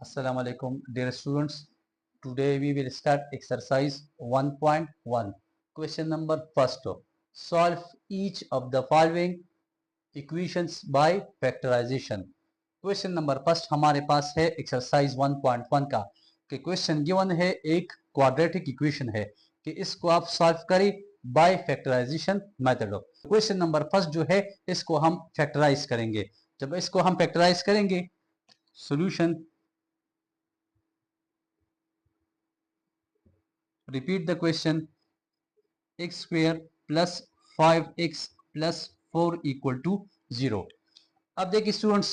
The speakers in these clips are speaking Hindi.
Assalamu alaikum, dear students. Today we will start exercise 1.1. Question number first. Solve each of the following equations by factorization. Question number first हमारे पास है एक्सरसाइज 1.1 का कि क्वेश्चन गिवन है एक क्वाड्रेटिक इक्वेशन है कि इसको आप सॉल्व करें by factorization method. Question number first जो है इसको हम फैक्टराइज करेंगे। जब इसको हम फैक्टराइज करेंगे solution repeat the question x square plus 5x plus 4 equal to 0। अब देखिए स्टूडेंट्स,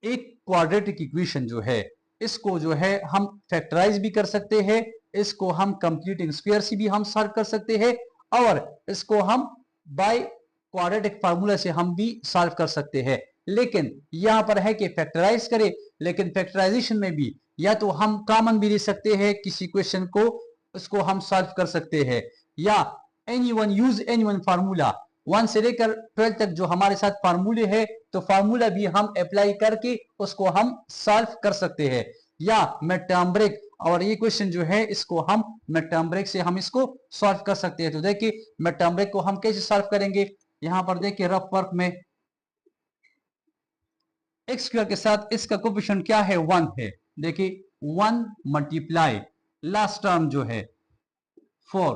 एक क्वाड्रेटिक इक्वेशन जो है इसको जो है हम फैक्टराइज भी कर सकते हैं, इसको हम कंप्लीटिंग स्क्वायर से भी हम सॉल्व कर सकते हैं और इसको हम बाय क्वाड्रेटिक फार्मूला से हम भी सॉल्व कर सकते हैं। लेकिन यहां पर है कि फैक्टराइज करें, लेकिन फैक्टराइजेशन में भी या तो हम कॉमन भी ले सकते हैं किसी क्वेश्चन को, उसको हम सॉल्व कर सकते हैं, या एनीवन यूज एनीवन फार्मूला 1 से लेकर 12 तक जो हमारे साथ फार्मूले है तो फार्मूला भी हम अप्लाई करके उसको हम सॉल्व कर सकते हैं, या मैं टर्म ब्रेक और ये क्वेश्चन जो है इसको हम मैं टर्म ब्रेक से हम इसको सॉल्व कर सकते हैं। तो देखिए मैं टर्म ब्रेक को हम कैसे सॉल्व करेंगे, यहां पर देखिए रफ वर्क में एक्स स्क्वायर के साथ इसका कोफिशिएंट क्या है 1 है। देखिए 1 मल्टीप्लाई लास्ट टर्म जो है 4,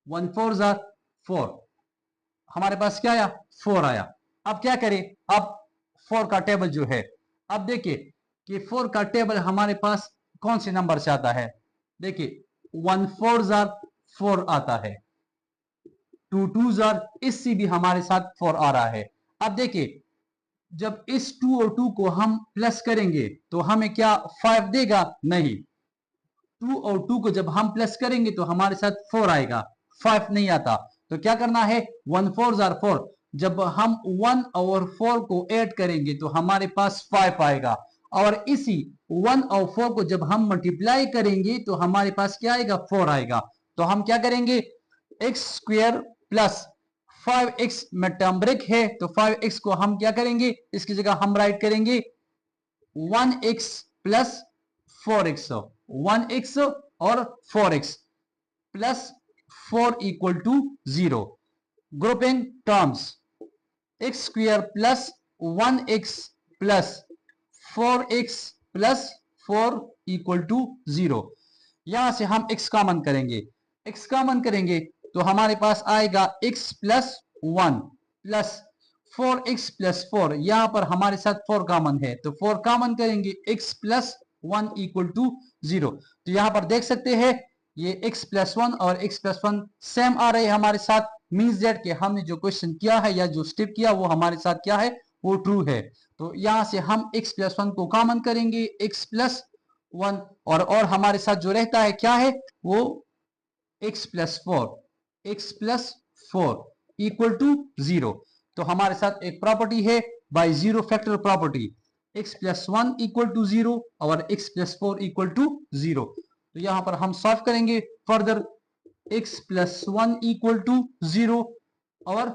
1 4 4, हमारे पास क्या आया 4 आया। अब क्या करें, अब 4 का टेबल जो है, अब देखिए कि 4 का टेबल हमारे पास कौन से नंबर से आता है। देखिए 1 4 4 आता है, 2 2 इससे भी हमारे साथ 4 आ रहा है। अब देखिए जब इस 2 और 2 को हम प्लस करेंगे तो हमें क्या 5 देगा, नहीं, 2 और 2 को जब हम प्लस करेंगे तो हमारे साथ 4 आएगा, 5 नहीं आता। तो क्या करना है 1 4 4, जब हम 1 और 4 को ऐड करेंगे तो हमारे पास 5 आएगा, और इसी 1 और 4 को जब हम मल्टीप्लाई करेंगे तो हमारे पास क्या आएगा 4 आएगा। तो हम क्या करेंगे एक्स स्क्वायर प्लस 5x में टर्म ब्रेक है तो 5x को हम क्या करेंगे, इसकी जगह हम राइट करेंगे 1x प्लस 4x, 1x और 4x plus 4 equal to 0। Grouping terms x square plus 1x plus 4x plus 4 equal to 0। यहां से हम x कॉमन करेंगे, x कॉमन करेंगे तो हमारे पास आएगा x plus 1 plus 4x plus 4, यहां पर हमारे साथ 4 कॉमन है तो 4 कॉमन करेंगे x प्लस 1 इक्वल टू 0। तो यहां पर देख सकते हैं ये x प्लस 1 और x प्लस 1 सेम आ रहे हैं हमारे साथ, मीन्स दैट कि हमने जो क्वेश्चन किया है या जो स्टेप किया वो हमारे साथ क्या है, वो ट्रू है। तो यहां से हम x प्लस 1 को कॉमन करेंगे, x प्लस 1 और हमारे साथ जो रहता है क्या है वो x plus 4, x plus 4 equal to 0। तो हमारे साथ एक प्रॉपर्टी है by zero factor property, x plus 1 equal to 0 और x प्लस 4 इक्वल टू 0। तो यहां पर हम सॉल्व करेंगे further, x plus 1 equal to 0 और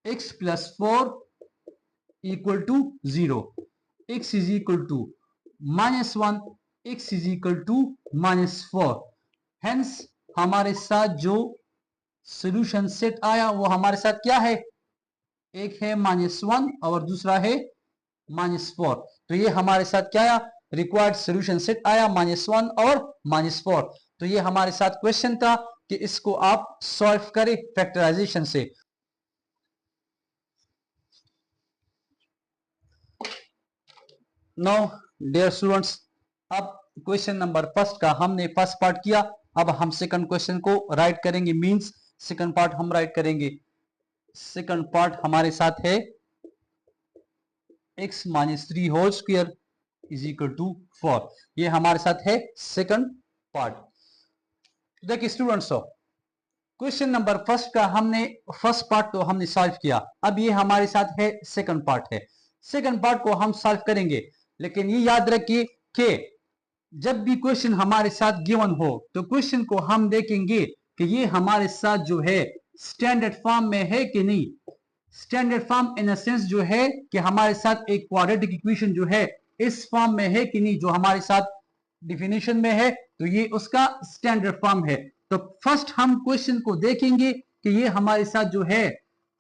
x plus 4 equal to 0, x is equal to -1, x is equal to -4। Hence हमारे साथ जो सॉल्यूशन सेट आया वो हमारे साथ क्या है, एक है -1 और दूसरा है -4। तो ये हमारे साथ क्या आया, रिक्वायर्ड सॉल्यूशन सेट आया -1 और -4। तो ये हमारे साथ क्वेश्चन था कि इसको आप सॉल्व करें फैक्टराइजेशन से। नाउ डियर स्टूडेंट्स, अब क्वेश्चन नंबर फर्स्ट का हमने फर्स्ट पार्ट किया, अब हम सेकंड क्वेश्चन को राइट करेंगे, मींस सेकंड पार्ट हम राइट करेंगे। सेकंड पार्ट हमारे साथ है x minus 3 whole square is equal to 4, ये हमारे साथ है सेकंड पार्ट। देखिए स्टूडेंट्स, क्वेश्चन नंबर फर्स्ट का हमने फर्स्ट पार्ट तो हमने सॉल्व किया, अब ये हमारे साथ है सेकंड पार्ट है। सेकंड पार्ट को हम सॉल्व करेंगे, लेकिन ये याद रखिए कि जब भी क्वेश्चन हमारे साथ गिवन हो तो क्वेश्चन को हम देखेंगे कि ये हमारे साथ जो है स्टैंडर्ड फॉर्म में है कि नहीं। स्टैंडर्ड फॉर्म इन सेंस जो है कि हमारे साथ एक क्वाड्रेटिक इक्वेशन जो है इस फॉर्म में है कि नहीं, जो हमारे साथ डिफिनेशन में है, तो ये उसका स्टैंडर्ड फॉर्म है। तो फर्स्ट हम क्वेश्चन को देखेंगे कि ये हमारे साथ जो है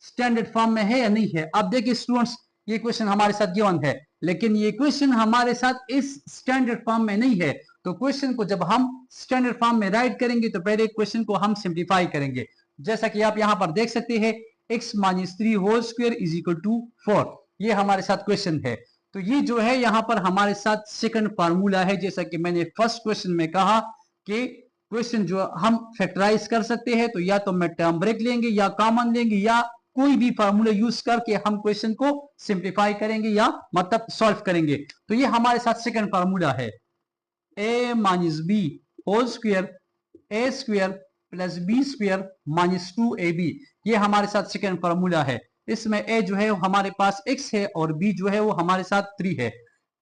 स्टैंडर्ड फॉर्म में है या नहीं है। अब देखिए स्टूडेंट्स, ये क्वेश्चन हमारे साथ गिवन है, लेकिन ये क्वेश्चन हमारे साथ इस स्टैंडर्ड फॉर्म में नहीं है। तो क्वेश्चन को जब हम स्टैंडर्ड फॉर्म में राइट करेंगे तो पहले क्वेश्चन को हम सिंप्लीफाई करेंगे। जैसा कि आप यहां पर देख सकते हैं, x minus 3 whole square is equal to 4, ये हमारे साथ क्वेश्चन है। तो ये जो है यहाँ पर हमारे साथ सेकंड फार्मूला है। जैसा कि मैंने फर्स्ट क्वेश्चन में कहा कि क्वेश्चन जो हम फैक्टराइज कर सकते हैं, तो या तो मैं टर्म ब्रेक लेंगे या कॉमन लेंगे या कोई भी फार्मूला यूज करके हम क्वेश्चन को सिंप्लीफाई करेंगे या मतलब सॉल्व करेंगे। तो ये हमारे साथ सेकंड फार्मूला है, a minus b whole square a square plus b square minus 2ab, ये हमारे साथ सेकंड फार्मूला है। इसमें a जो है हमारे पास x है और b जो है वो हमारे साथ 3 है।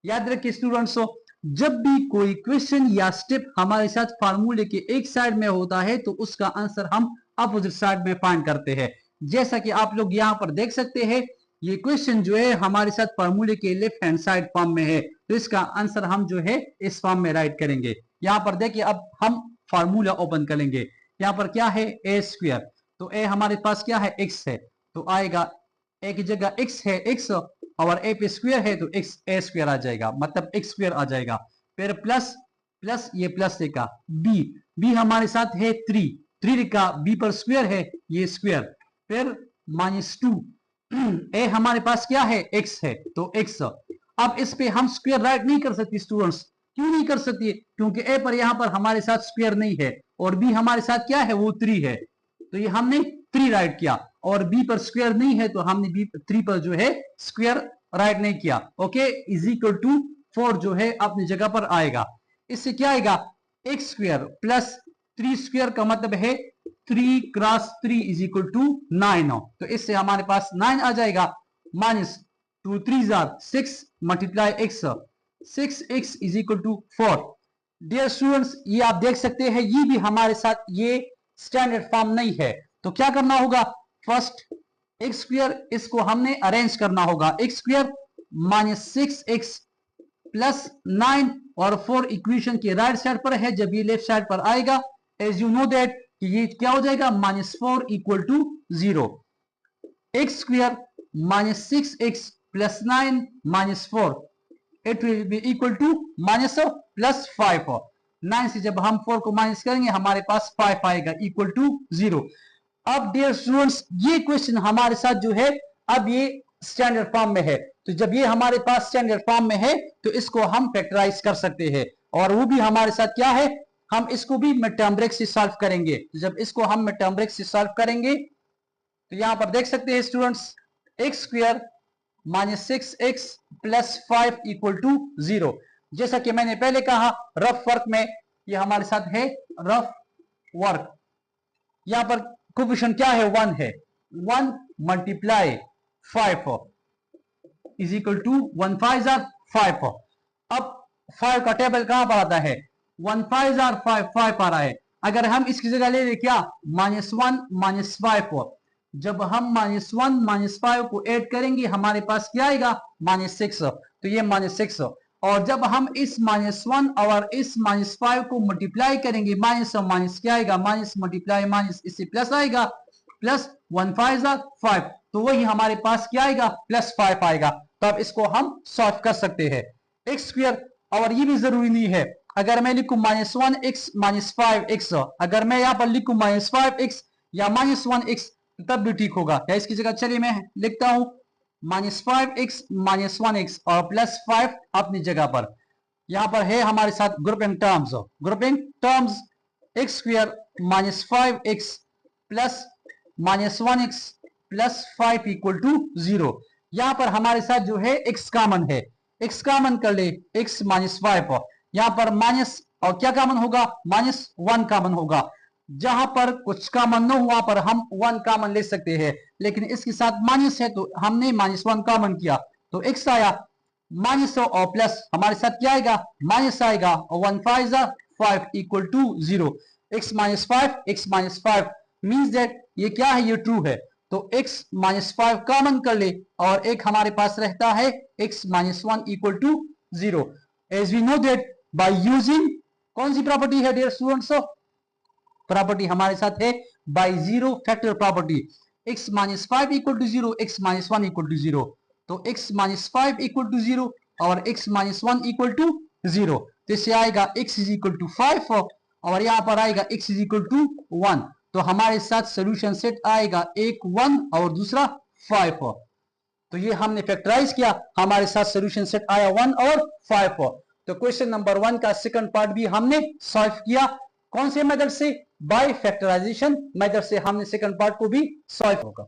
याद रखिए स्टूडेंट्स, जब भी कोई क्वेश्चन या स्टेप हमारे साथ फार्मूले के एक साइड में होता है तो उसका आंसर हम अपोजिट साइड में फाइंड करते हैं। जैसा कि आप लोग यहाँ पर देख सकते हैं, ये क्वेश्चन जो है हमारे साथ फार्मूले के लेफ्ट हैंड साइड फॉर्म में है, तो इसका आंसर हम जो है इस फॉर्म में राइट करेंगे। यहाँ पर देखिए, अब हम फार्मूला ओपन करेंगे। यहाँ पर क्या है, ए स्क्वायर, तो ए हमारे पास क्या है, एक्स है, तो आएगा ए की जगह एक्स है, एक्स, और ए पे स्क्वायर है तो एक्स ए स्क्वायर आ जाएगा, मतलब एक्स स्क्वायर आ जाएगा। फिर प्लस प्लस ये प्लस लिखा, बी, बी हमारे साथ है 3, 3 लिखा, बी पर स्क्वायर है ये स्क्वायर, फिर माइनस 2, ए हमारे पास क्या है, एक्स है, तो एक्स। अब इस पे हम स्क्वायर राइट नहीं कर सकते स्टूडेंट्स, क्यों नहीं कर सकती, क्योंकि ए पर यहाँ पर हमारे साथ स्क्वायर नहीं है और बी हमारे साथ क्या है, वो 3 है, तो ये हमने 3 राइट किया, और बी पर स्क्वायर नहीं है तो हमने बी 3 पर जो है स्क्वायर राइट नहीं किया। ओके, इज इक्वल टू 4 जो है अपनी जगह पर आएगा। इससे क्या आएगा, एक्स स्क्वायर प्लस 3 स्क्वायर का मतलब है 3 क्रॉस 3 इज इक्वल टू 9, तो इससे हमारे पास 9 आ जाएगा, minus 2 3 6 multiply x, 6x is equal to 4। Dear students, ये आप देख सकते हैं, ये भी हमारे साथ ये स्टैंडर्ड फॉर्म नहीं है। तो क्या करना होगा, फर्स्ट एक्स स्क्वायर इसको हमने अरेंज करना होगा, x square minus 6x plus 9 और 4 इक्वेशन के राइट साइड पर है, जब ये लेफ्ट साइड पर आएगा, एज यू नो दैट कि ये क्या हो जाएगा, -4 equal to 0, x square minus 6x plus 9 minus 4, it will be equal to minus plus 5, 9 से जब हम 4 को माइनस करेंगे हमारे पास 5 आएगा इक्वल टू 0। अब डियर स्टूडेंट्स, ये क्वेश्चन हमारे साथ जो है अब ये स्टैंडर्ड फॉर्म में है, तो जब ये हमारे पास स्टैंडर्ड फॉर्म में है तो इसको हम फैक्टराइज कर सकते हैं, और वो भी हमारे साथ क्या है, हम इसको भी टर्म ब्रेक से सॉल्व करेंगे। तो जब इसको हम टर्म ब्रेक से सॉल्व करेंगे तो यहां पर देख सकते हैं students, x square minus 6x plus 5 equal to 0। जैसा कि मैंने पहले कहा, रफ वर्क में ये हमारे साथ है रफ वर्क, यहां पर कोफिशिएंट क्या है, 1 है, 1 मल्टीप्लाई 5 इज इक्वल टू 1 5 5। अब 5 का टेबल कहां पर आता है, 1 5 5 5 आ रहा है, अगर हम इसकी जगह ले लें क्या, -1 -5, जब हम -1 -5 को ऐड करेंगे हमारे पास क्या आएगा, -6, तो ये -6, और जब हम इस -1 और इस -5 को मल्टीप्लाई करेंगे, माइनस और माइनस क्या आएगा, माइनस मल्टीप्लाई माइनस, इससे प्लस आएगा, प्लस 1 5 5, तो वही हमारे पास क्या आएगा, प्लस 5 आएगा। तो अब इसको हम सॉल्व कर सकते हैं, एक्स स्क्वायर, और ये भी जरूरी नहीं है, अगर मैं लिखूं -1x -5x, अगर मैं यहाँ पर लिखूं -5x या -1x तब भी ठीक होगा, या इसकी जगह चलिए मैं लिखता हूं -5x -1x और प्लस 5 अपनी जगह पर। यहां पर है हमारे साथ grouping terms, x square -5x plus -1x plus 5 equal to 0। यहां पर हमारे साथ जो है x कॉमन है, x कॉमन कर ले, x -5, यहां पर माइनस और क्या कॉमन होगा, -1 कॉमन होगा, जहां पर कुछ कॉमन न हो वहां पर हम 1 कॉमन ले सकते हैं, लेकिन इसके साथ माइनस है तो हमने -1 कॉमन किया, तो x आया, माइनस और प्लस हमारे साथ क्या आएगा, माइनस आएगा, और 1 5 5 equal to 0, x -5 means that ये क्या है, ये ट्रू है, तो x -5 कॉमन कर ले, और एक हमारे पास रहता है x -1 equal to 0. As we know that by using कौन सी प्रॉपर्टी है डियर स्टूडेंट्स? प्रॉपर्टी हमारे साथ है by zero factor property. x minus 5 equal to 0, x minus 1 equal to 0. तो x माइनस 5 इक्वल टू 0 और x माइनस 1 इक्वल टू 0. तो इससे आएगा x इज इक्वल टू 5 और यहां पर आएगा x इज इक्वल टू 1. तो हमारे साथ सोल्यूशन सेट आएगा एक 1 और दूसरा 5. तो ये हमने फैक्टराइज किया, हमारे साथ सोल्यूशन सेट आया 1 और 5. तो क्वेश्चन नंबर 1 का सेकंड पार्ट भी हमने सॉल्व किया. कौन से मेथड से? बाय फैक्टराइजेशन मेथड से हमने सेकंड पार्ट को भी सॉल्व होगा.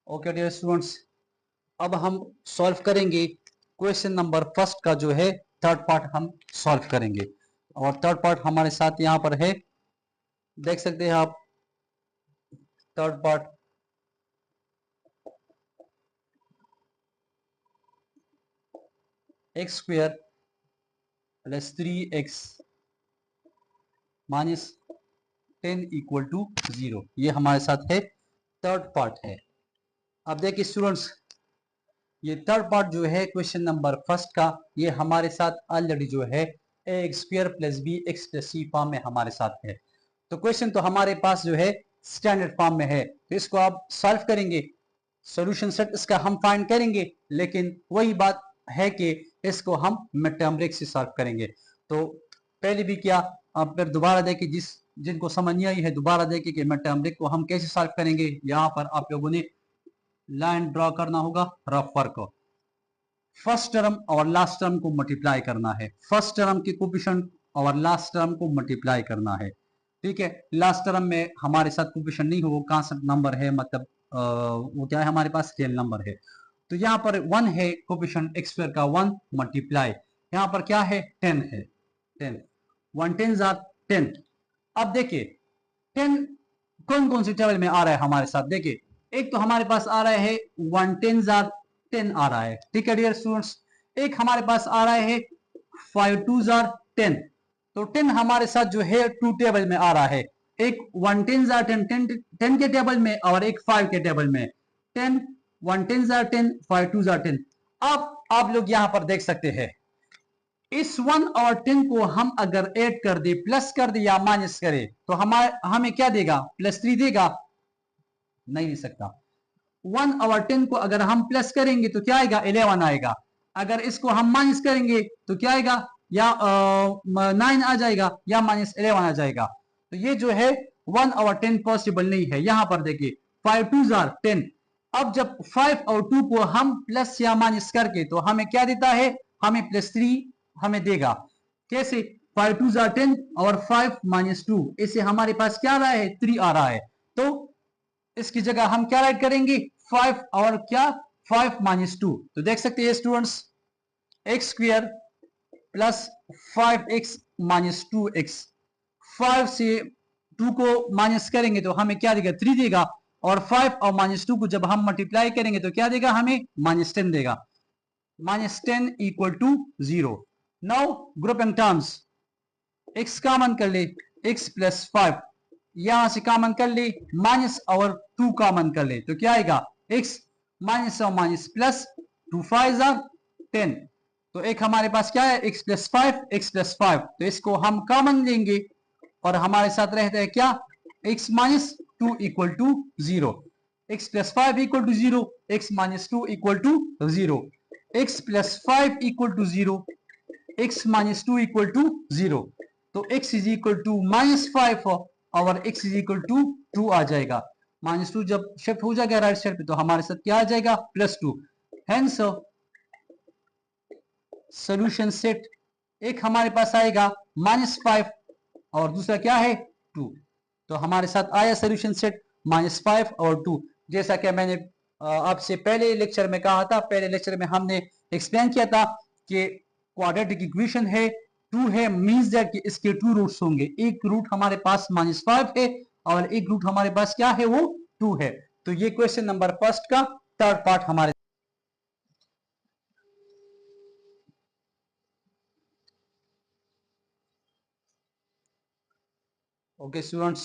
ओके डियर स्टूडेंट्स, अब हम सॉल्व करेंगे क्वेश्चन नंबर फर्स्ट का जो है थर्ड पार्ट हम सॉल्व करेंगे. और थर्ड पार्ट हमारे साथ यहां पर है, देख सकते हैं आप. Third part x square plus 3x minus 10 equal to 0. ये हमारे साथ है थर्ड पार्ट है. अब देखिए स्टूडेंट्स, ये थर्ड पार्ट जो है क्वेश्चन नंबर फर्स्ट का, ये हमारे साथ ऑलरेडी जो है x square plus b x plus c form में हमारे साथ है. तो क्वेश्चन तो हमारे पास जो है स्टैंडर्ड फॉर्म में है, तो इसको आप सॉल्व करेंगे, सॉल्यूशन सेट इसका हम फाइंड करेंगे. लेकिन वही बात है कि इसको हम मिड टर्म ब्रेक से सॉल्व करेंगे. तो पहले भी किया, अब फिर दोबारा देखिए, जिनको समझ नहीं आई है दोबारा देखिए कि मिड टर्म ब्रेक को हम कैसे सॉल्व करेंगे. यहाँ पर आप लोगों ने लाइन ड्रॉ करना होगा रफ वर्क को. फर्स्ट टर्म और लास्ट टर्म को मल्टीप्लाई करना है, फर्स्ट टर्म के कोफिशिएंट और लास्ट टर्म को मल्टीप्लाई करना है. ठीक है, लास्ट टर्म में हमारे साथ कोफिशिएंट नहीं हो, वो कांस्टेंट नंबर है, मतलब वो क्या है हमारे पास रियल नंबर है. तो यहाँ पर 1 है कोफिशिएंट एक्स स्क्वायर का 1 मल्टीप्लाई, यहाँ पर क्या है 10 है. 10 1 10 आर 10. अब देखिए 10 कौन कौन सी टेबल में आ रहा है हमारे साथ. देखिए एक तो हमारे पास आ रहा है 1 10 आर 10 आ रहा है. ठीक है डियर स्टूडेंट्स, एक हमारे पास आ रहा है 5 2 आर 10. तो 10 हमारे साथ जो है 2 टेबल में आ रहा है, एक 1 10 आर 10 10 के टेबल में और एक 5 के टेबल में. 10 1 10 आर 10 5 2 आर 10. अब आप लोग यहां पर देख सकते हैं, इस 1 और 10 को हम अगर ऐड कर दे, प्लस कर दे या माइनस करे, तो हमें क्या देगा? +3 देगा? नहीं दे सकता. 1 और 10 को अगर हम प्लस करेंगे तो क्या आएगा? 11 आएगा. अगर इसको हम माइनस करेंगे तो क्या आएगा? या 9 आ जाएगा या -11 आ जाएगा. तो ये जो है 1 और 10 पॉसिबल नहीं है. यहां पर देखिए 5 2 आर 10. अब जब 5 और 2 को हम प्लस या माइनस करके, तो हमें क्या देता है? हमें +3 हमें देगा. कैसे? 5 2 आर 10 और 5 -2, इससे हमारे पास क्या आ रहा है? 3 आ रहा है. तो इसकी जगह हम क्या राइट करेंगे? 5 और क्या? 5 -2. तो देख सकते हैं students, x square plus 5x minus 2x. 5 से 2 को माइनस करेंगे तो हमें क्या देगा? 3 देगा. और 5 और -2 को जब हम मल्टीप्लाई करेंगे तो क्या देगा? हमें -10 देगा. -10 equal to 0. Now grouping terms, x common कर ले, x प्लस 5 यहां से कॉमन कर ले, माइनस और 2 कॉमन कर ले, तो क्या आएगा? x माइनस और माइनस प्लस 2 5 10. तो एक हमारे पास क्या है? x plus 5 x plus 5. तो इसको हम कॉमन लेंगे और हमारे साथ रहता है क्या? x minus 2 equal to 0. x plus 5 equal to 0, x minus 2 equal to 0. x plus 5 equal to 0, x minus 2 equal to 0. तो x इज इक्वल टू -5 और x इज इक्वल टू 2 आ जाएगा. -2 जब शिफ्ट हो जाएगा राइट साइड पे तो हमारे साथ क्या आ जाएगा? +2. हेंस सॉल्यूशन सेट एक हमारे पास आएगा -5 और दूसरा क्या है? 2. तो हमारे साथ आया सॉल्यूशन सेट -5 और 2. जैसा कि मैंने आपसे पहले लेक्चर में कहा था, पहले लेक्चर में हमने एक्सप्लेन किया था कि क्वाड्रेटिक इक्वेशन है, 2 है, मींस दैट कि इसके 2 रूट्स होंगे. एक रूट हमारे पास -5 है और एक रूट हमारे पास क्या है? वो 2 है. तो ये क्वेश्चन नंबर फर्स्ट का थर्ड पार्ट हमारे ओके स्टूडेंट्स,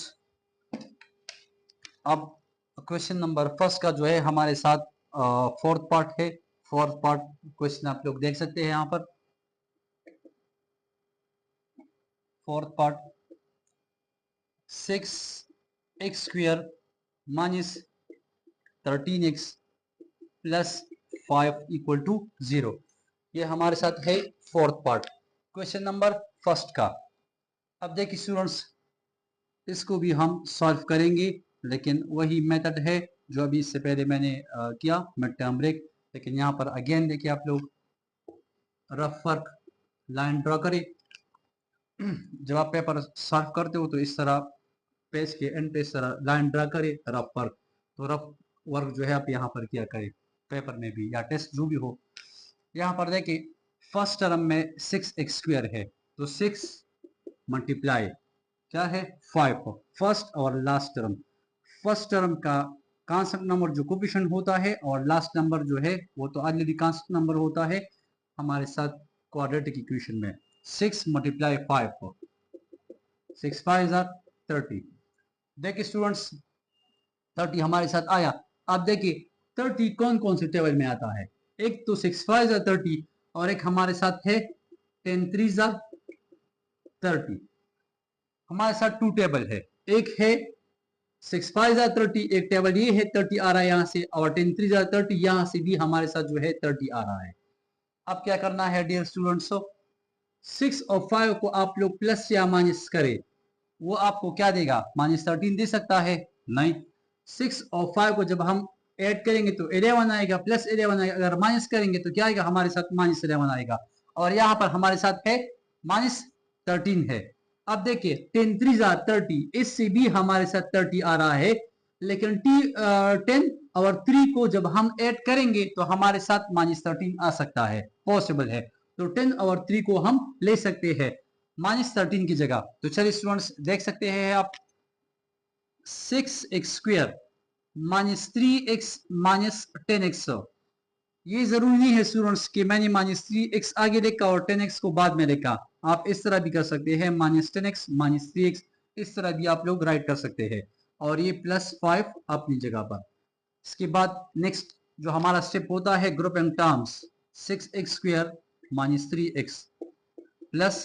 अब क्वेश्चन नंबर फर्स्ट का जो है हमारे साथ फोर्थ पार्ट है। फोर्थ पार्ट क्वेश्चन आप लोग देख सकते हैं यहाँ पर। Fourth part 6x square minus 13x plus 5 equal to 0। ये हमारे साथ है fourth part question number first का। अब देखिए स्टूडेंट्स, इसको भी हम सॉल्व करेंगे, लेकिन वही मेथड है जो अभी इससे पहले मैंने किया मिड टर्म ब्रेक। लेकिन यहाँ पर अगेन देखिए आप लोग रफ वर्क लाइन ड्रॉ करें। जब आप पेपर सॉल्व करते हो तो इस तरह पेज के एंड पे इस तरह लाइन ड्रा करें रफ वर्क। तो रफ वर्क जो है आप यहाँ पर किया करें पेपर में भी या टेस्ट जो भी हो। यहाँ पर देखिए फर्स्ट टर्म में 6x स्क्वायर है, तो 6 मल्टीप्लाई क्या है 5 फर्स्ट और लास्ट टर्म। फर्स्ट टर्म का कांस्टेंट नंबर जो कोफिशिएंट होता है और लास्ट नंबर जो है वो तो ऑलरेडी कांस्टेंट नंबर होता है हमारे साथ क्वाड्रेटिक इक्वेशन में। 6 मल्टीप्लाई 5 6 5 30। देखिए स्टूडेंट्स 30 हमारे साथ आया। अब देखिए 30 कौन कौन से टेबल में आता है, एक तो 6 5 30 और एक हमारे साथ है 10 3 30। हमारे साथ टू टेबल है, एक है 6 5 30, एक टेबल ये है 30 आ रहा है यहाँ से, और 10 3 30 यहाँ से भी हमारे साथ जो है 30 आ रहा है। अब क्या करना है डियर स्टूडेंट्स, 6 और 5 को आप लोग प्लस या माइनस करें, वो आपको क्या देगा, -13 दे सकता है? नहीं। 6 और 5 को जब हम ऐड करेंगे तो 11 आएगा, प्लस 11 आएगा। अगर माइनस करेंगे तो क्या आएगा हमारे साथ, -11 आएगा। और यहाँ पर हमारे साथ है -13 है। अब देखिए 10 3 30, इससे भी हमारे साथ 30 आ रहा है, लेकिन 10 और 3 को जब हम ऐड करेंगे तो हमारे साथ -13 आ सकता है, पॉसिबल है। तो 10 और 3 को हम ले सकते हैं -13 की जगह। तो चलिए स्टूडेंट्स देख सकते हैं आप, 6x स्क्वायर -3x -10x। ये जरूरी नहीं है स्टूडेंट्स कि मैंने -3x आगे लिखा और 10x को बाद में लिखा। आप इस तरह भी कर सकते हैं, -10x -3x, इस तरह भी आप लोग राइट कर सकते हैं। और ये +5 अपनी जगह पर। इसके बाद नेक्स्ट जो हमारा स्टेप होता है grouping terms, 6x square -3x plus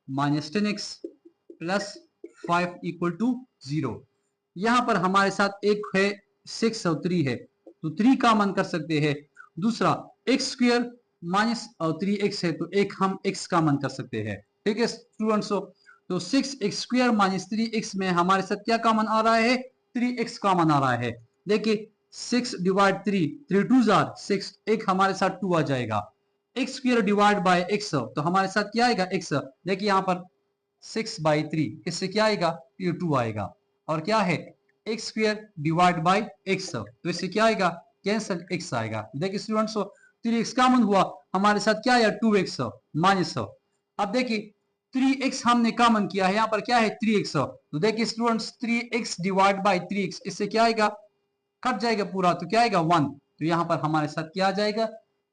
-10x plus 5 equal to 0। यहां पर हमारे साथ एक है 6 और 3 है, तो 3 कॉमन कर सकते हैं। दूसरा x स्क्वायर माइनस और 3x है, तो एक हम x कॉमन कर सकते हैं। ठीक है स्टूडेंट्स, तो 6x स्क्वायर माइनस 3x में हमारे साथ क्या कॉमन आ रहा है, 3x कॉमन आ रहा है। देखिए 6 डिवाइड 3, 3 2 6, एक हमारे साथ 2 आ जाएगा। x square divide by x, तो हमारे साथ क्या आएगा x। देखिए यहाँ पर 6/3, इससे क्या आएगा, ये 2 आएगा। और क्या है x square divide by x, तो इससे क्या आएगा, कैंसिल x आएगा। देखिए स्टूडेंट्स 3x कॉमन हुआ, हमारे साथ क्या आया 2x माइनस। अब देखिए 3x हमने कॉमन किया है, यहाँ पर क्या है 3x। तो देखिए students 3x divide by 3x, इससे क्या आएगा, कट जाएगा पूरा, तो क्या आएगा 1। तो यहाँ पर हमारे साथ क्या आ जाएगा,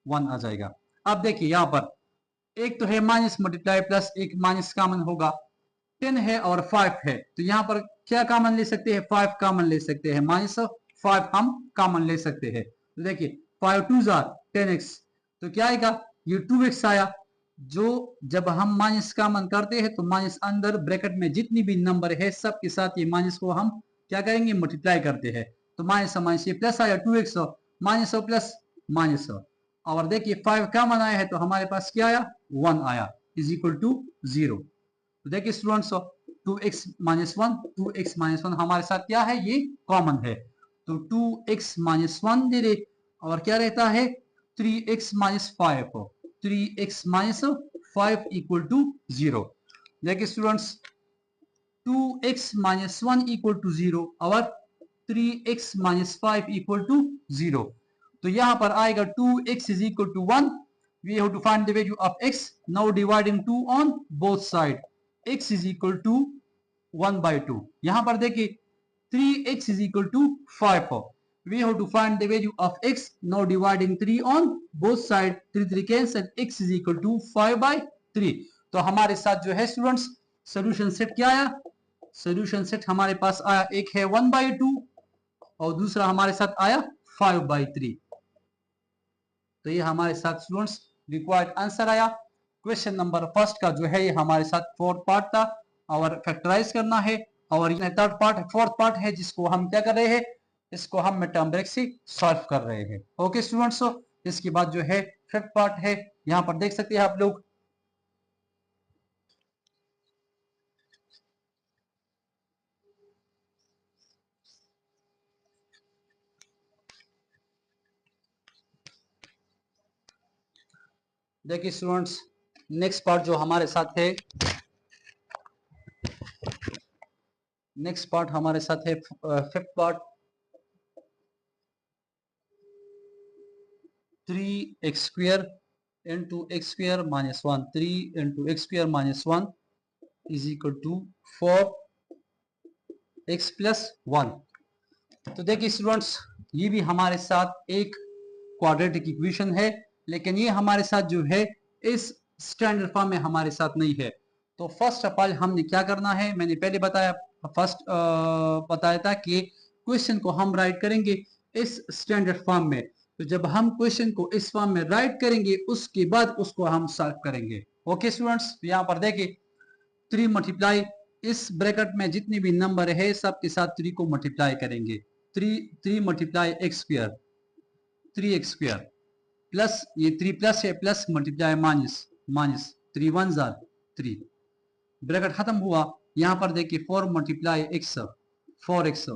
1 आ जाएगा। अब देखिए यहाँ पर एक तो है माइनस मल्टीप्लाई प्लस, एक माइनस कॉमन होगा, 10 है और 5 है, तो यहाँ पर क्या कॉमन ले सकते हैं, 5 कॉमन ले सकते हैं, -5 हम कॉमन ले सकते हैं। तो देखिए 5 2 10x, तो क्या आएगा, ये 2x आया। जो जब हम माइनस कॉमन करते हैं तो माइनस अंदर ब्रैकेट में जितनी भी नंबर है सब के साथ ये माइनस को हम क्या करेंगे, मल्टीप्लाई करते हैं। तो माइनस माइनस ये प्लस आया 2x, माइनस प्लस माइनस। और देखिए 5 कॉमन आया है, तो हमारे पास क्या आया, 1 आया, इज इक्वल टू 0। तो देखिए students 2x minus 1, 2x minus 1 हमारे साथ क्या है, ये कॉमन है। तो 2x माइनस 1 दे दे, और क्या रहता है 3x minus 5, 3x minus 5 equal to 0। देखिए students 2x minus 1 equal to 0 और 3x माइनस 5 इक्वल टू 0। तो यहां पर आएगा 2x is equal to 1. We have to find the value of x. Now dividing 2 on both side. X is equal to 1/2. यहां पर देखिए 3x is equal to 5. We have to find the value of x. Now dividing 3 on both side. 3 3 cancel. X is equal to 5/3. तो हमारे साथ जो है स्टूडेंट्स सोल्यूशन सेट क्या आया, सोल्यूशन सेट हमारे पास आया, एक है 1/2 और दूसरा हमारे साथ आया 5/3। तो ये हमारे साथ स्टूडेंट्स रिक्वायर्ड आंसर आया। क्वेश्चन नंबर फर्स्ट का जो है ये हमारे साथ फोर्थ पार्ट था और फैक्टराइज करना है, और ये थर्ड पार्ट फोर्थ पार्ट है जिसको हम क्या कर रहे हैं, इसको हम टर्म ब्रेक से सॉल्व कर रहे हैं। ओके स्टूडेंट्स, इसके बाद जो है फिफ्थ पार्ट है, यहाँ पर देख सकते हैं आप लोग। देखिए स्टूडेंट्स, नेक्स्ट पार्ट जो हमारे साथ है, नेक्स्ट पार्ट हमारे साथ है fifth part, 3x² into x² minus 1, 3 into x² minus 1 is equal to 4x plus 1। तो देखिए स्टूडेंट्स, ये भी हमारे साथ एक क्वाड्रेटिक इक्वेशन है, लेकिन ये हमारे साथ जो है इस स्टैंडर्ड फॉर्म में हमारे साथ नहीं है। तो फर्स्ट ऑफ ऑल हमने क्या करना है, मैंने पहले बताया, बताया था कि क्वेश्चन को हम राइट करेंगे इस स्टैंडर्ड फॉर्म में। तो जब हम क्वेश्चन को इस फॉर्म में राइट करेंगे उसके बाद उसको हम सॉल्व करेंगे। ओके स्टूडेंट्स, यहाँ पर देखिए 3 मल्टीप्लाई, इस ब्रैकेट में जितनी भी नंबर है सबके साथ 3 को मल्टीप्लाई करेंगे। 3 मल्टीप्लाई x², 3x² प्लस ये 3 प्लस है, plus multiply minus, minus 3 1 3, bracket खत्म हुआ। यहाँ पर देखिए 4 मल्टीप्लाई x, 4x,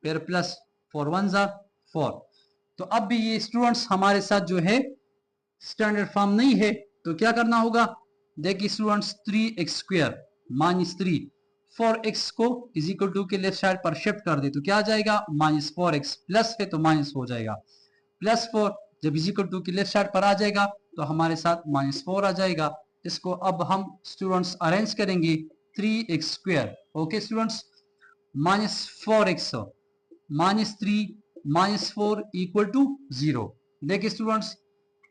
फिर प्लस 4 1 4। तो अब भी ये स्टूडेंट्स हमारे साथ जो है स्टैंडर्ड फॉर्म नहीं है, तो क्या करना होगा, देखिए स्टूडेंट्स 3x² माइनस 3, 4x को इज इक्वल टू के लेफ्ट साइड पर शिफ्ट कर दे तो क्या आ जाएगा, -4x, प्लस है तो माइनस हो जाएगा, +4 जब इज इक्वल टू के लेफ्ट साइड पर आ जाएगा तो हमारे साथ -4 आ जाएगा। इसको अब हम स्टूडेंट्स अरेंज करेंगे, 3x², okay students, -4x -3 -4 equal to 0। देखिए students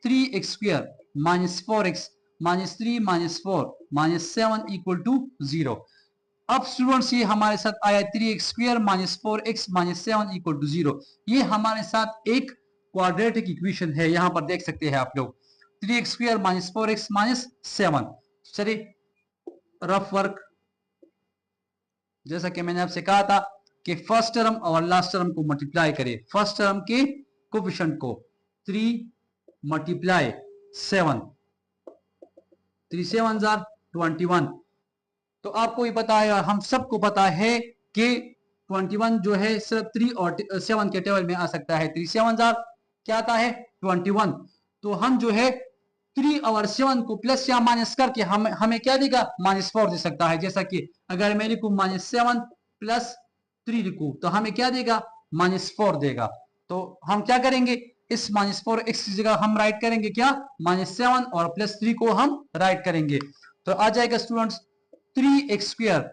3x² -4x -3 -4 -7 equal to 0। अब स्टूडेंट्स ये हमारे साथ आया 3x² -4x -7 इक्वल टू 0। ये हमारे साथ एक क्वाड्रेटिक इक्वेशन है, यहां पर देख सकते हैं आप लोग, 3x² -4x -7। चलिए रफ वर्क, जैसा कि मैंने आपसे कहा था कि फर्स्ट टर्म और लास्ट टर्म को मल्टीप्लाई करें। फर्स्ट टर्म के कोफिशिएंट को 3 मल्टीप्लाई 7, 3 7 21। तो आपको ये पता है, हम सबको पता है कि 21 जो है सिर्फ 3 और 7 के टेबल में आ सकता है। 3 7 क्या आता है, 21। तो हम जो है 3 और 7 को प्लस या माइनस करके हमें क्या देगा, -4 दे सकता है। जैसा कि अगर मैं लिखूं -7 प्लस 3 लिखूं तो हमें क्या देगा, -4 देगा। तो हम क्या करेंगे, इस -4 x की जगह हम राइट करेंगे क्या, -7 और +3 को हम राइट करेंगे। तो आ जाएगा students 3x²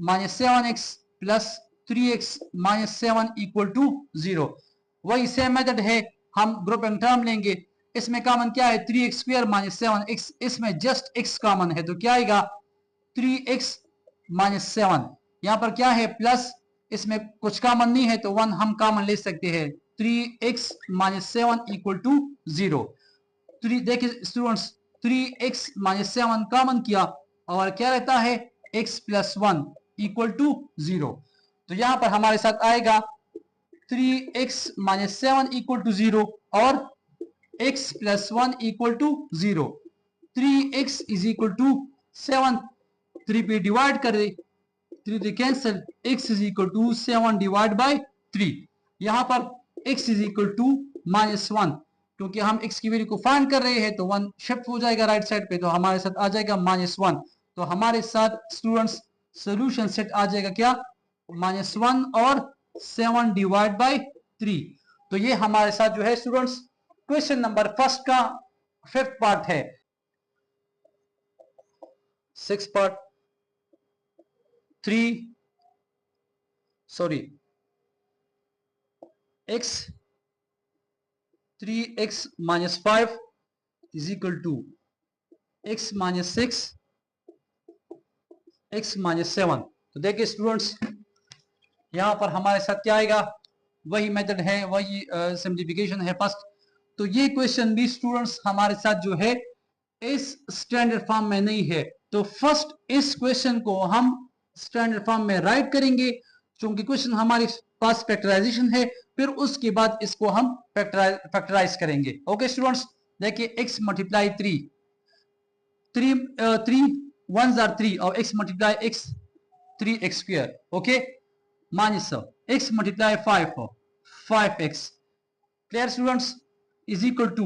-7x plus 3x -7 equal to 0। वही सेम मेथड है, हम ग्रुप एंड टर्म लेंगे। इसमें कॉमन क्या है, 3x² -7x, इसमें जस्ट x कॉमन है तो क्या आएगा, 3x -7। यहाँ पर क्या है, प्लस, इसमें कुछ कॉमन नहीं है तो 1 हम कॉमन ले सकते हैं। 3x -7 equal to 0। देखिए स्टूडेंट्स 3x -7 कॉमन किया और क्या रहता है, x प्लस 1 इक्वल टू 0। तो यहां पर हमारे साथ आएगा 3x -7 इक्वल टू 0 और x plus 1 equal to 0। 3x is equal to 7, 3 पे डिवाइड कर दे, 3 cancel, x is equal to 7 divide by 3। यहां पर x इज इक्वल टू -1, क्योंकि हम x की वैल्यू को फाइंड कर रहे हैं तो 1 शिफ्ट हो जाएगा राइट साइड पे, तो हमारे साथ आ जाएगा -1। तो हमारे साथ स्टूडेंट्स सोल्यूशन सेट आ जाएगा क्या, -1 और 7 डिवाइड बाय 3। तो ये हमारे साथ जो है स्टूडेंट्स क्वेश्चन नंबर फर्स्ट का फिफ्थ पार्ट है। Six part 3x minus 5 is equal to x minus 6 x minus 7। तो देखिए स्टूडेंट्स, यहाँ पर हमारे साथ क्या आएगा, वही मेथड है, वही सिंप्लीफिकेशन है फर्स्ट। तो ये क्वेश्चन भी स्टूडेंट्स हमारे साथ जो है इस स्टैंडर्ड फॉर्म में नहीं है। तो फर्स्ट इस क्वेश्चन को हम स्टैंडर्ड फॉर्म में राइट करेंगे, क्योंकि क्वेश्चन हमारे पास फैक्टराइजेशन है, फिर उसके बाद इसको हम फैक्टराइज करेंगे। ओके स्टूडेंट्स, देखिए x मल्टीप्लाई 3 1s are 3 और x multiply x 3x square, okay, minus x multiply 5x, clear students, is equal to,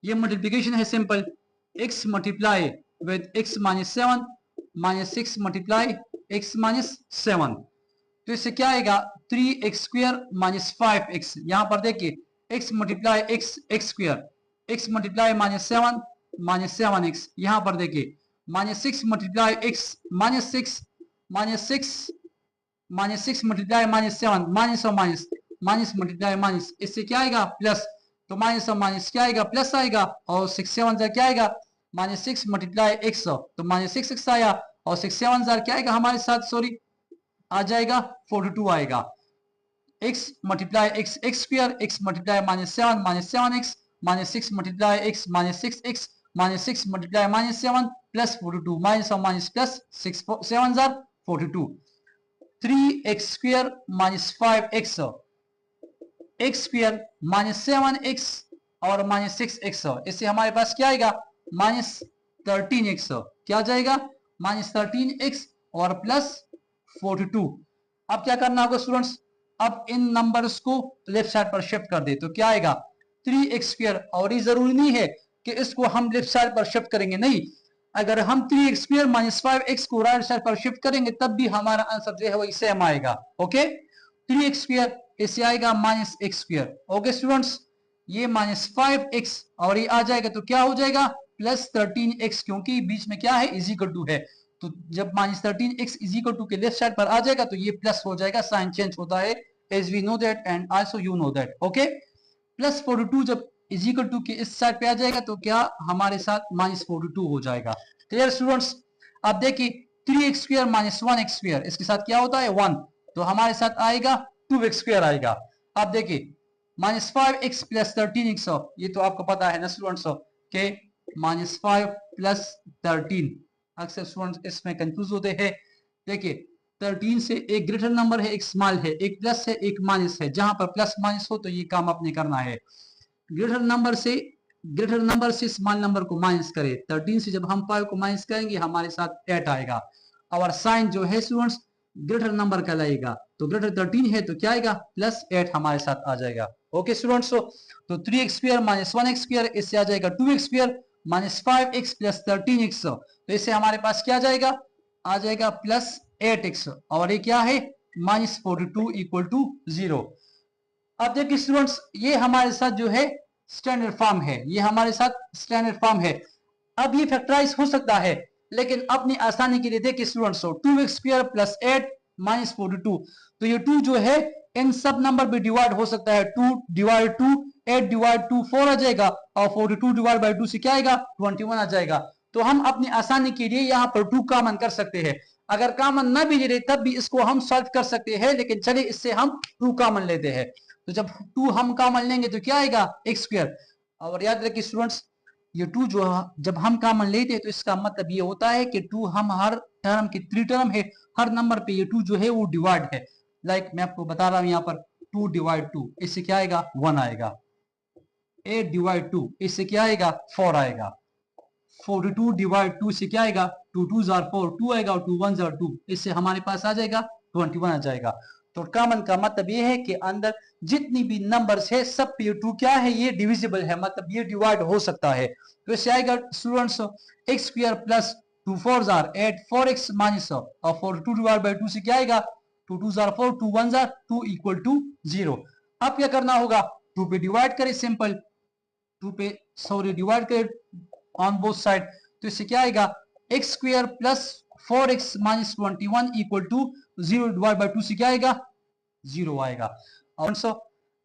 ये मल्टीप्लीकेशन है simple, x multiply with x minus 7 minus 6 multiply x minus 7। तो इससे क्या आएगा, 3x स्क्वायर माइनस 5x, यहां पर देखिए x multiply x square, x multiply minus 7 minus 7x, यहां पर देखिए minus 6 multiply x minus 6 minus 6 multiply minus 7, minus और माइनस, माइनस मल्टीप्लाई माइनस, इससे क्या आएगा प्लस, तो माइनस और माइनस क्या आएगा, प्लस आएगा, और 6 7 जार क्या आएगा, माइनस 6 मल्टीप्लाई x, तो माइनस 6x आया, और 6 7 जार क्या आएगा हमारे साथ, सॉरी आ जाएगा 42 आएगा, x multiply x x square, x multiply minus 7 minus 7x, minus 6 multiply x minus 6x, minus 6 multiply minus 7 plus 42, minus और माइनस प्लस, 6 7 जार 42, 3x square minus 5x, x square minus 7x और माइनस 6x, इससे हमारे पास क्या आएगा, माइनस 13x, क्या जाएगा, माइनस 13x और प्लस 42। अब क्या करना होगा स्टूडेंट्स, अब इन नंबर्स को लेफ्ट साइड पर शिफ्ट कर दे, तो क्या आएगा 3x स्क्वायर, और ये जरूरी नहीं है कि इसको हम लेफ्ट साइड पर शिफ्ट करेंगे, नहीं, अगर हम 3x स्क्वायर माइनस 5x को राइट साइड पर शिफ्ट करेंगे तब भी हमारा आंसर जो है वही सेम आएगा। ओके, 3x स्क्वायर इससे आएगा minus x square, okay students, ये माइनस 5x और ये आ जाएगा तो क्या हो जाएगा, प्लस 13x, क्योंकि बीच में क्या है, इज इक्वल टू है, तो जब minus 13x is equal to के लेफ्ट साइड पर आ जाएगा तो ये प्लस हो जाएगा, साइन चेंज होता है, as we know that and also you know that. Okay, plus 42 जब इज इक्वल टू के इस साइड पे आ जाएगा तो क्या हमारे साथ माइनस 42 हो जाएगा। क्लियर स्टूडेंट्स, अब देखिए 3x square minus 1x square, इसके साथ क्या होता है 1, तो हमारे साथ आएगा 2x स्क्वायर आएगा। अब देखिए माइनस 5x प्लस 13x, ये तो आपको पता है ना स्टूडेंट्स के माइनस 5 प्लस 13, अक्सर स्टूडेंट्स इसमें कंफ्यूज होते हैं। देखिए 13 से एक ग्रेटर नंबर है, एक स्मॉल है, एक प्लस है, एक माइनस है, जहां पर प्लस माइनस हो तो ये काम आपने करना है, ग्रेटर नंबर से स्मॉल नंबर को माइनस करें, 13 से जब हम 5 को माइनस करेंगे हमारे साथ 8 आएगा, और साइन जो है स्टूडेंट्स ग्रेटर नंबर का लगेगा, तो ग्रेटर 13 है तो क्या आएगा, प्लस 8 हमारे साथ आ जाएगा। ओके स्टूडेंट्स, तो 3x square minus 1x square, इससे आ जाएगा 2x square minus 5x plus 13x, तो इससे हमारे पास क्या जाएगा, आ जाएगा प्लस 8x, और ये क्या है, माइनस 42 इक्वल टू 0। अब देखिए स्टूडेंट्स, ये हमारे साथ जो है स्टैंडर्ड फॉर्म है, ये हमारे साथ स्टैंडर्ड फॉर्म है। अब ये फैक्टराइज हो सकता है, लेकिन अपनी आसानी के लिए देखिए students, 2x square plus 8 minus 42, तो ये 2 जो है इन सब नंबर पे डिवाइड हो सकता है, 2 डिवाइड 2, 8 डिवाइड 2 4 आ जाएगा, और 42 डिवाइड बाई 2 से क्या आएगा, 21 आ जाएगा। तो हम अपनी आसानी के लिए यहाँ पर 2 कॉमन कर सकते हैं, अगर कॉमन ना भी ले रहे तब भी इसको हम सॉल्व कर सकते हैं, लेकिन चलिए इससे हम 2 कॉमन लेते हैं, तो जब 2 हम कॉमन लेंगे तो क्या आएगा, x स्क्वायर, और याद रखिए स्टूडेंट्स ये 2 जो जब हम कॉमन लेते हैं तो इसका मतलब ये होता है कि 2 हम हर टर्म की 3 टर्म है, हर नंबर पे ये 2 जो है वो डिवाइड है, लाइक मैं आपको बता रहा हूं यहाँ पर 2 डिवाइड 2, इससे क्या आएगा 1 आएगा, 8 डिवाइड 2 इससे क्या आएगा 4 आएगा, 42 डिवाइड 2 से क्या आएगा, 2 2 जार 4 2 आएगा, और 2 1 जार 2, इससे हमारे पास आ जाएगा 21 आ जाएगा। तो कॉमन का मतलब ये है कि अंदर जितनी भी नंबर्स है सब पे 2 क्या है, ये डिविजिबल है, मतलब ये डिवाइड हो सकता है। तो इससे आएगा students x square plus 2 4 jar 8 4x minus, और 42 डिवाइड बाई 2 से क्या आएगा, 2 2 जार 4 2 1 जार 2 इक्वल टू 0। अब क्या करना होगा, 2 पे डिवाइड करें, सिंपल 2 पे सॉरी डिवाइड करें ऑन बोथ साइड, तो इससे क्या आएगा, x square plus 4x minus 21 equal to 0 divide by 2 से क्या आएगा, 0 आएगा। और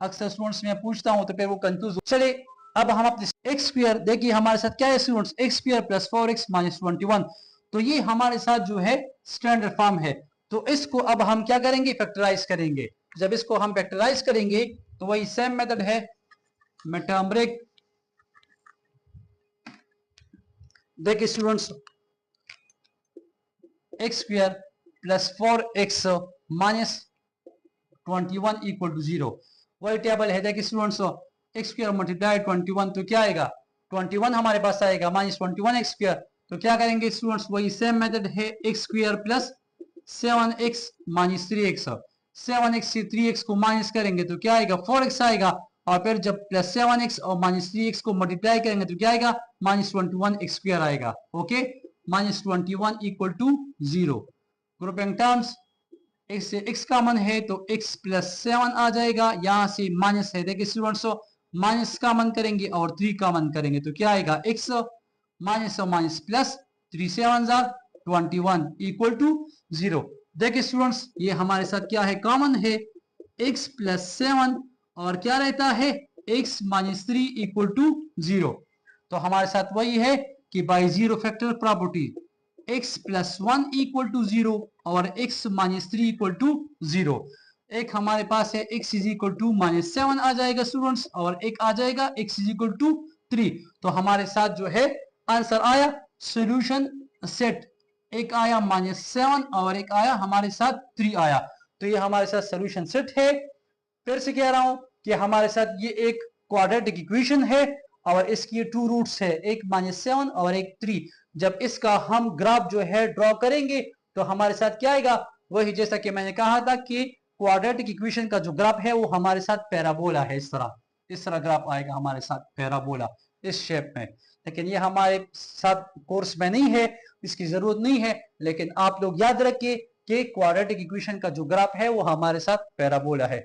अक्सर स्टूडेंट्स में पूछता हूं तो फिर वो कंफ्यूज हो। चलिए अब हम अपने x स्क्वायर देखिए हमारे साथ क्या है students, x square plus 4x minus 21, तो ये हमारे साथ जो है स्टैंडर्ड फॉर्म है। तो इसको अब हम क्या करेंगे, फैक्टराइज करेंगे। जब इसको हम फैक्टराइज करेंगे तो वही सेम मेथड है, मैं टर्म ब्रेक। देखिए students, x square plus 4x minus 21 equal to 0। वही टेबल है। देखिए स्टूडेंट्स, एक्स स्क्वायर मल्टीप्लाई 21 तो क्या आएगा, 21 हमारे पास आएगा माइनस 21 एक्स स्क्वायर। तो क्या करेंगे स्टूडेंट्स, वही सेम मेथड है, x square plus 7x minus 3x। 7x से 3x को माइनस करेंगे तो क्या आएगा, 4x आएगा। और फिर जब प्लस 7x और माइनस 3x को मल्टीप्लाई करेंगे तो क्या आएगा, माइनस 21 एक्स स्क्वायर आएगा। Okay, minus 21 equal to 0। Grouping terms, x से x कॉमन है तो x प्लस 7 आ जाएगा, यहां से माइनस है। देखिए स्टूडेंट्स, माइनस कॉमन करेंगे और 3 कॉमन करेंगे तो क्या आएगा, x माइनस और माइनस प्लस 3 7 21 इक्वल टू 0। देखिए स्टूडेंट्स, ये हमारे साथ क्या है, कॉमन है, x प्लस 7 और क्या रहता है, x माइनस 3 इक्वल टू 0। तो हमारे साथ वही है कि by zero factor property, x plus 1 equal to 0 और x माइनस 3 इक्वल टू 0। एक हमारे पास है x is equal to minus 7 आ जाएगा स्टूडेंट्स, और एक आ जाएगा x इज इक्वल टू 3। तो हमारे साथ जो है आंसर आया, सॉल्यूशन सेट, एक आया माइनस 7 और एक आया हमारे साथ 3 आया। तो ये हमारे साथ सॉल्यूशन सेट है। फिर से कह रहा हूं कि हमारे साथ ये एक क्वाड्रेटिक इक्वेशन है और इसकी 2 रूट्स है, एक माइनस 7 और एक 3। जब इसका हम ग्राफ जो है ड्रॉ करेंगे तो हमारे साथ क्या आएगा, वही जैसा कि मैंने कहा था कि क्वाड्रेटिक इक्वेशन का जो ग्राफ है वो हमारे साथ पैराबोला है। इस तरह ग्राफ आएगा हमारे साथ पैराबोला, इस शेप में। लेकिन ये हमारे साथ कोर्स में नहीं है, इसकी जरूरत नहीं है। लेकिन आप लोग याद रखिए कि क्वाड्रेटिक इक्वेशन का जो ग्राफ है वो हमारे साथ पैराबोला है।